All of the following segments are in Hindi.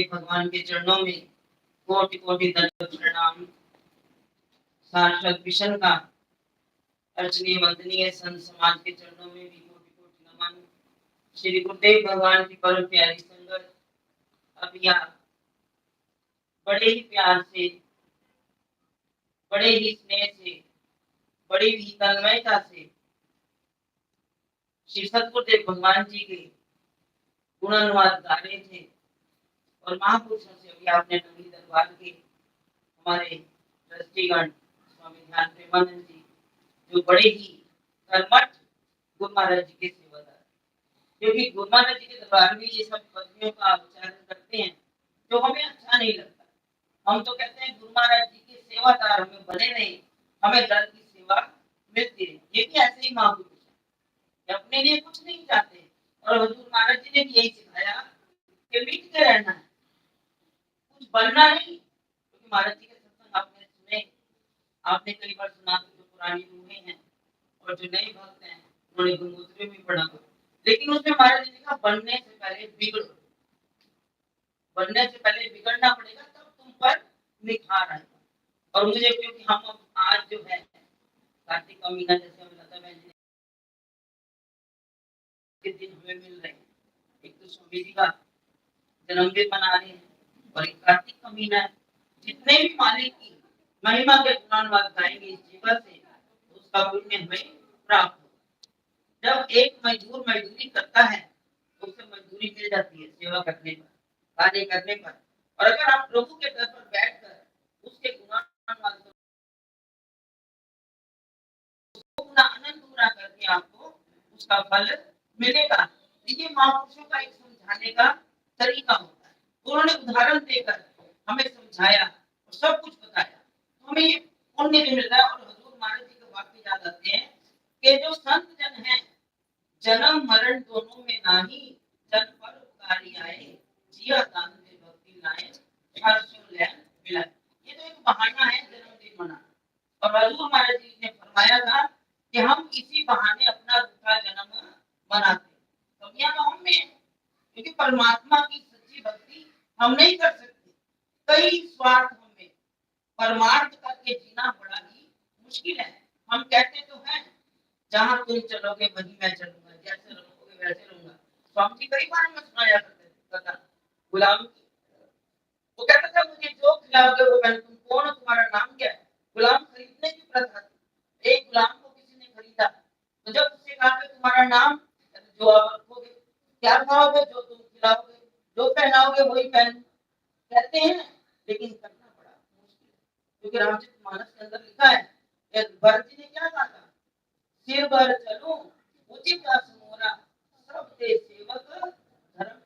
भगवान के चरणों में कोटि कोटि दंडवत प्रणाम। सार्थक मिशन का अर्चनीय वंदनीय संत समाज के चरणों में भी कोटि कोटि नमन। श्री गुरुदेव भगवान की परम प्यारी संगत अब यहाँ बड़े ही प्यार से, बड़े ही स्नेह से, बड़ी ही तन्मयता से श्री सतगुरुदेव भगवान जी के गुणानुवाद गा रहे थे और महापुरुषों से अभी आपने नवी दरबार के हमारे ट्रस्टीगण स्वामी ध्यान प्रेमानंद जी जो बड़े ही कर्मठ गुरु महाराज जी के सेवादार, क्योंकि गुरु महाराज जी के दरबार में ये सब पद्मियों का उच्चारण करते हैं जो हमें अच्छा नहीं लगता। हम तो कहते हैं गुरु महाराज जी के सेवादार हमें बने रहे, हमें दर की सेवा मिलती रहे। ये भी ऐसे ही महापुरुष है, अपने लिए कुछ नहीं चाहते और हजूर महाराज जी ने भी यही सिखाया कि मिट के रहना है, कुछ बनना नहीं। क्योंकि महाराज जी के सत्संग आपने सुने, आपने कई बार सुना जो पुरानी रूहें हैं और जो नए भक्त हैं उन्होंने गंगोत्री में पढ़ा, लेकिन उसमें महाराज जी ने कहा बनने से पहले बिगड़ो, बनने से पहले बिगड़ना पड़ेगा तब तुम पर निखार आएगा। और मुझे क्योंकि हम आज जो है कार्तिक का महीना जैसे हम लता बहन जी के दिन हमें मिल रहे हैं, एक तो स्वामी जी का जन्मदिन मना रहे हैं और एक कार्तिक का महीना है। जितने भी मालिक की महिमा के गुणानुवाद गाएंगे इस जीवन से उसका पुण्य हमें प्राप्त होगा। जब एक मजदूर मजदूरी करता है तो उसे मजदूरी मिल जाती है सेवा करने पर, कार्य करने पर। और अगर आप प्रभु के दर पर बैठकर उसके गुणानुवाद को आनंद पूरा करके आपको उसका फल मिलेगा। ये महापुरुषों का एक समझाने का तरीका होता है। उन्होंने उदाहरण देकर हमें समझाया और सब कुछ बताया, तो हमें ये पुण्य भी मिलता है। और हजूर महाराज जी के वाक्य याद आते हैं कि जो संत जन है जन्म मरण दोनों में नाही, जन पर उपकारी आए, जिया दान दे भक्ति लाए, हर्षो लैन मिलाए। ये तो एक बहाना है जन्मदिन मनाना। और हजूर महाराज जी ने फरमाया था कि हम इसी बहाने अपना दूसरा जन्म मनाते। कमियां तो हम में है, क्योंकि परमात्मा की सच्ची भक्ति हम नहीं कर सकते। कई स्वार्थ हमें परमार्थ करके जीना बड़ा ही मुश्किल है। हम कहते तो हैं जहां तुम चलोगे वहीं मैं चलूंगा, जैसे रखोगे वैसे रहूंगा। स्वामी जी कई बार हमें सुनाया करते थे गुलाम की। वो कहता था मुझे जो खिलाओगे वो मैं, तुम कौन हो, तुम्हारा नाम क्या है। गुलाम खरीदने की प्रथा थी। एक गुलाम को किसी ने खरीदा तो जब उससे कहा कि तुम्हारा नाम, जो आप रखोगे, क्या खाओगे जो तुम खिलाओगे, जो पहनाओगे वही पहन कहते हैं, लेकिन करना पड़ा मुश्किल है। क्योंकि रामचरितमानस के अंदर लिखा है भरत जी ने क्या कहा था, सिर भर चलूं उचित मोरा, सब दे सेवक धर्म।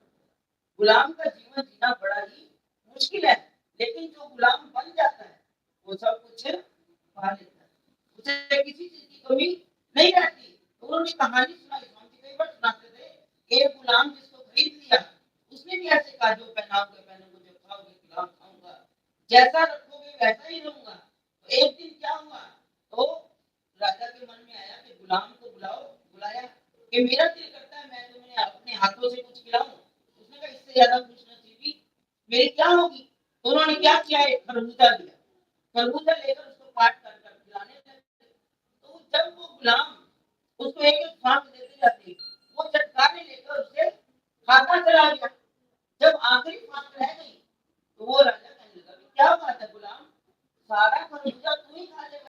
गुलाम का जीवन जीना बड़ा ही मुश्किल है, लेकिन जो गुलाम बन जाता है वो सब कुछ पा लेता है, उसे किसी चीज की कमी नहीं रहती। तो उन्होंने कहानी सुनाई, स्वामी जी कई बार सुनाते थे। एक गुलाम जिसको खरीद लिया उसने भी ऐसे कहा जो पहनाओगे पहनोगे, जो खाओगे खिलाओ खाऊंगा, जैसा रखोगे वैसा ही रहूंगा। तो एक दिन क्या हुआ, तो राजा के मन में आया कि गुलाम को बुलाया कि मेरा दिल करता है मैं तुम्हें अपने हाथों से कुछ खिलाऊं। उसने कहा इससे ज्यादा खुशनसीबी मेरी क्या होगी। तो उन्होंने क्या किया, एक खरबूजा दिया, खरबूजा लेकर उसको काट कर खिलाने लगे। तो जब वो गुलाम उसको एक एक फांक देते जाते, वो चटकारे लेकर उसे खाता चला गया। जब आखिरी फांक रह गई तो वो राजा कहने लगा क्या बात है गुलाम, सारा खरबूजा तू ही खा लेगा।